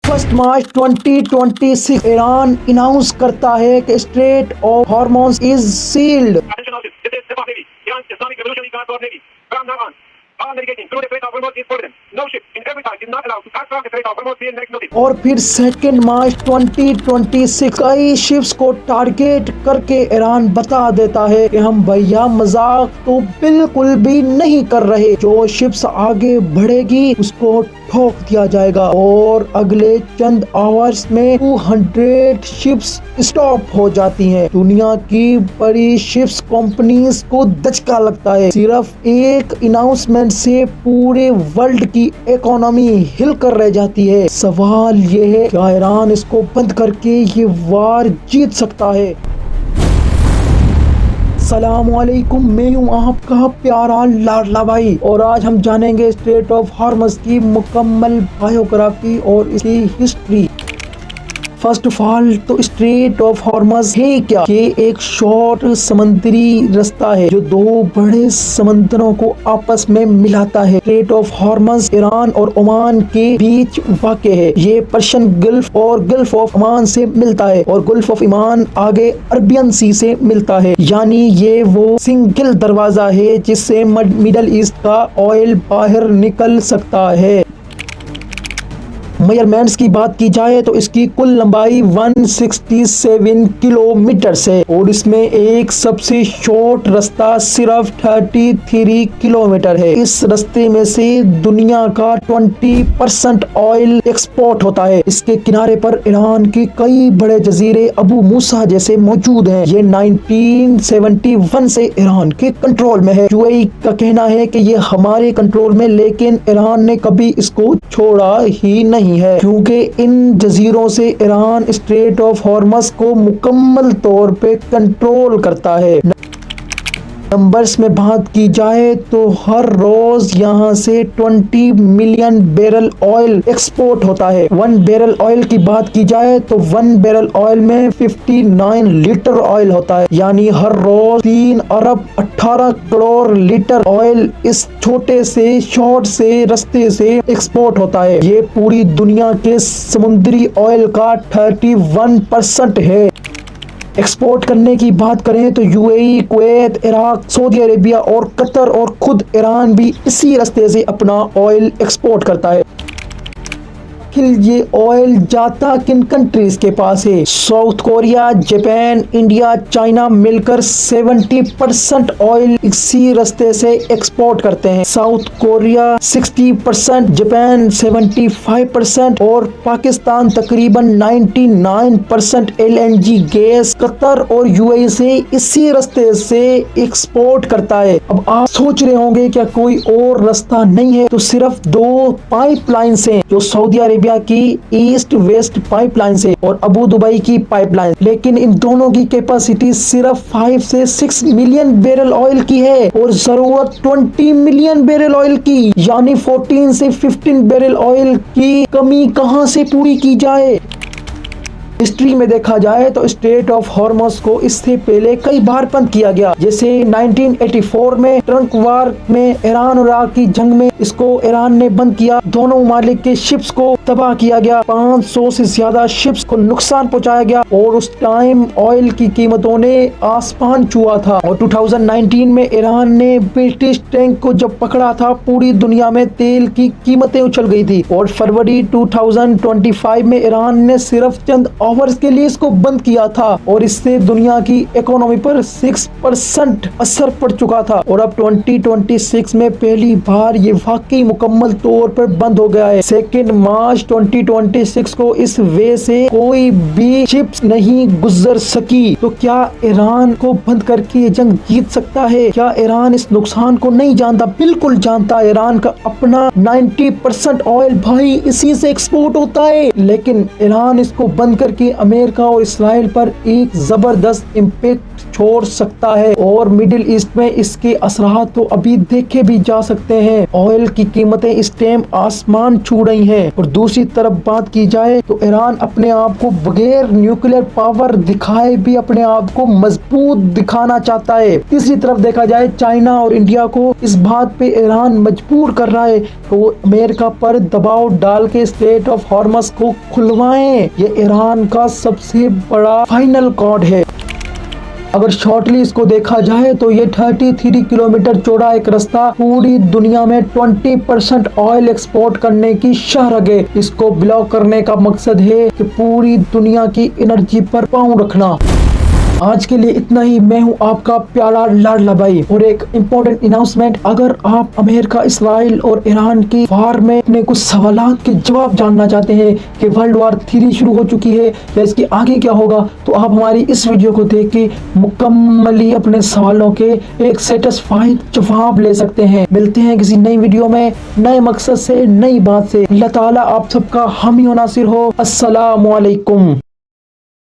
1 मार्च 2026 Iran announce करता है कि strait of Hormuz is sealed. और फिर 2 मार्च 2026 कई शिप्स को टारगेट करके ईरान बता देता है कि हम भैया मजाक तो बिल्कुल भी नहीं कर रहे, जो शिप्स आगे बढ़ेगी उसको ठोक दिया जाएगा। और अगले चंद आवर्स में 200 शिप्स स्टॉप हो जाती हैं। दुनिया की बड़ी शिप्स कंपनीज को धचका लगता है। सिर्फ एक अनाउंसमेंट से पूरे वर्ल्ड की इकोनॉमी हिल कर रह जाती है। सवाल ये है, क्या ईरान इसको बंद करके ये वार जीत सकता है? अस्सलामुअलैकुम, मैं हूँ आपका प्यारा लाडला भाई और आज हम जानेंगे स्ट्रेट ऑफ हॉर्मुज़ की मुकम्मल बायोग्राफी और इसकी हिस्ट्री। फर्स्ट ऑफ ऑल तो स्ट्रेट ऑफ हॉर्मुज़ है क्या? ये एक शॉर्ट समुद्री रास्ता है जो दो बड़े समंदरों को आपस में मिलाता है। स्ट्रेट ऑफ हॉर्मुज़ ईरान और ओमान के बीच वाक़ है। ये पर्शियन गल्फ और गल्फ ऑफ ओमान से मिलता है और गल्फ ऑफ ओमान आगे अरबियन सी से मिलता है। यानी ये वो सिंगल दरवाजा है जिससे मिडल ईस्ट का ऑयल बाहर निकल सकता है। मेजरमेंट्स की बात की जाए तो इसकी कुल लंबाई 167 किलोमीटर है और इसमें एक सबसे शॉर्ट रास्ता सिर्फ 33 किलोमीटर है। इस रास्ते में से दुनिया का 20% ऑयल एक्सपोर्ट होता है। इसके किनारे पर ईरान के कई बड़े जजीरे अबू मूसा जैसे मौजूद हैं। ये 1971 से ईरान के कंट्रोल में है। यूएई का कहना है कि ये हमारे कंट्रोल में, लेकिन ईरान ने कभी इसको छोड़ा ही नहीं है, क्योंकि इन जजीरों से ईरान स्ट्रेट ऑफ हॉर्मुज़ को मुकम्मल तौर पे कंट्रोल करता है। नंबर्स में बात की जाए तो हर रोज यहाँ से 20 मिलियन बैरल ऑयल एक्सपोर्ट होता है। 1 बैरल ऑयल की बात की जाए तो 1 बैरल ऑयल में 59 लीटर ऑयल होता है। यानी हर रोज 3 अरब 18 करोड़ लीटर ऑयल इस छोटे से शॉर्ट से रास्ते से एक्सपोर्ट होता है। ये पूरी दुनिया के समुद्री ऑयल का 31% है। एक्सपोर्ट करने की बात करें तो UAE, Kuwait, Iraq, Saudi Arabia और कतर और खुद ईरान भी इसी रास्ते से अपना ऑयल एक्सपोर्ट करता है। ये ऑयल जाता किन कंट्रीज के पास है? South Korea, Japan, India, China मिलकर 70% ऑयल इसी रास्ते से एक्सपोर्ट करते हैं। साउथ कोरिया 60%, जापान 75% और पाकिस्तान तकरीबन 99% एलएनजी गैस कतर और यूएई से इसी रास्ते से एक्सपोर्ट करता है। अब आप सोच रहे होंगे क्या कोई और रास्ता नहीं है? तो सिर्फ 2 पाइपलाइंस हैं, जो सऊदी अरेबिया की ईस्ट वेस्ट पाइपलाइन से और अबू दुबई की पाइपलाइन, लेकिन इन दोनों की कैपेसिटी सिर्फ 5 से 6 मिलियन बैरल ऑयल की है और जरूरत 20 मिलियन बैरल ऑयल की। यानी 14 से 15 बैरल ऑयल की कमी कहां से पूरी की जाए? हिस्ट्री में देखा जाए तो स्ट्रेट ऑफ हॉर्मुज़ को इससे पहले कई बार बंद किया गया। जैसे 1984 में ट्रंक वार में ईरान और इराक की जंग में इसको ईरान ने बंद किया। दोनों ममालिक के शिप्स को तबाह किया गया, 500 से ज्यादा शिप्स को नुकसान पहुंचाया गया और उस टाइम ऑयल की कीमतों ने आसमान छुआ था। और 2019 में ईरान ने ब्रिटिश टैंक को जब पकड़ा था, पूरी दुनिया में तेल की कीमतें उछल गई थी। और फरवरी 2025 में ईरान ने सिर्फ चंद आवर्स के लिए इसको बंद किया था और इससे दुनिया की इकोनॉमी पर 6% असर पड़ चुका था। और अब 2026 में पहली बार ये वाकई मुकम्मल तौर पर बंद हो गया है। 2 मार्च 2026 को इस वे से कोई भी शिप्स नहीं गुजर सकी। तो क्या ईरान को बंद करके ये जंग जीत सकता है? क्या ईरान इस नुकसान को नहीं जानता? बिल्कुल जानता। ईरान का अपना 90% ऑयल भाई इसी से एक्सपोर्ट होता है, लेकिन ईरान इसको बंद करके कि अमेरिका और इसराइल पर एक जबरदस्त इम्पैक्ट छोड़ सकता है और मिडिल ईस्ट में इसके असरात तो अभी देखे भी जा सकते हैं। ऑयल की कीमतें इस टाइम आसमान छू रही हैं और दूसरी तरफ बात की जाए तो ईरान अपने आप को बगैर न्यूक्लियर पावर दिखाए भी अपने आप को मजबूत दिखाना चाहता है। तीसरी तरफ देखा जाए चाइना और इंडिया को इस बात पे ईरान मजबूर कर रहा है तो अमेरिका पर दबाव डाल के स्ट्रेट ऑफ हॉर्मस को खुलवाएं। ये ईरान का सबसे बड़ा फाइनल कॉर्ड है। अगर शॉर्टली इसको देखा जाए तो ये 33 किलोमीटर चौड़ा एक रास्ता पूरी दुनिया में 20% ऑयल एक्सपोर्ट करने की शर्त है। इसको ब्लॉक करने का मकसद है कि पूरी दुनिया की एनर्जी पर पाँव रखना। आज के लिए इतना ही। मैं हूं आपका प्यारा लाडला भाई और एक इम्पोर्टेंट अनाउंसमेंट, अगर आप अमेरिका, इसराइल और ईरान की वार में अपने कुछ सवालात के जवाब जानना चाहते हैं कि वर्ल्ड वार 3 शुरू हो चुकी है या इसके आगे क्या होगा, तो आप हमारी इस वीडियो को देख के मुकम्मली अपने सवालों के एक सेटिस्फाइड जवाब ले सकते हैं। मिलते हैं किसी नई वीडियो में नए मकसद से, नई बात से। अल्लाह ताला आप सबका हामी और नासिर हो। अस्सलामु अलैकुम।